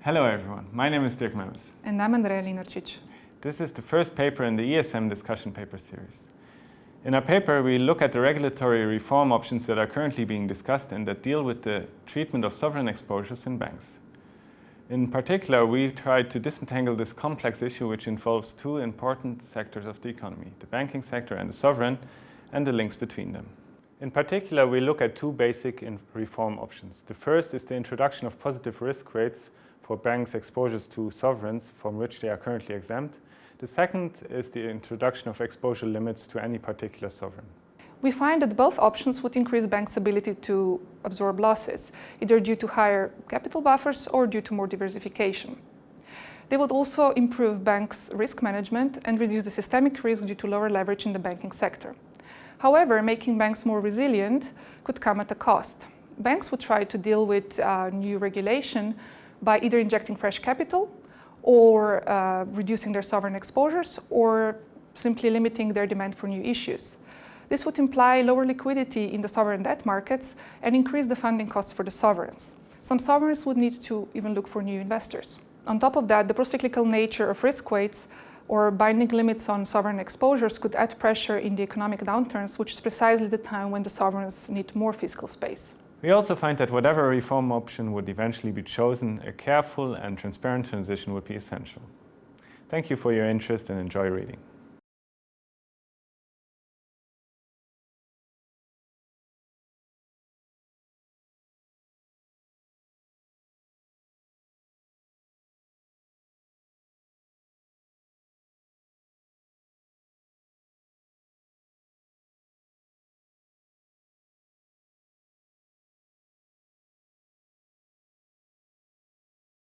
Hello everyone, my name is Dirk Mevis. And I'm Andreja Lenarčič. This is the first paper in the ESM Discussion Paper series. In our paper, we look at the regulatory reform options that are currently being discussed and that deal with the treatment of sovereign exposures in banks. In particular, we tried to disentangle this complex issue which involves two important sectors of the economy, the banking sector and the sovereign, and the links between them. In particular, we look at two basic reform options. The first is the introduction of positive risk weights for banks' exposures to sovereigns from which they are currently exempt. The second is the introduction of exposure limits to any particular sovereign. We find that both options would increase banks' ability to absorb losses, either due to higher capital buffers or due to more diversification. They would also improve banks' risk management and reduce the systemic risk due to lower leverage in the banking sector. However, making banks more resilient could come at a cost. Banks would try to deal with new regulation by either injecting fresh capital or reducing their sovereign exposures or simply limiting their demand for new issues. This would imply lower liquidity in the sovereign debt markets and increase the funding costs for the sovereigns. Some sovereigns would need to even look for new investors. On top of that, the procyclical nature of risk weights or binding limits on sovereign exposures could add pressure in the economic downturns, which is precisely the time when the sovereigns need more fiscal space. We also find that whatever reform option would eventually be chosen, a careful and transparent transition would be essential. Thank you for your interest and enjoy reading.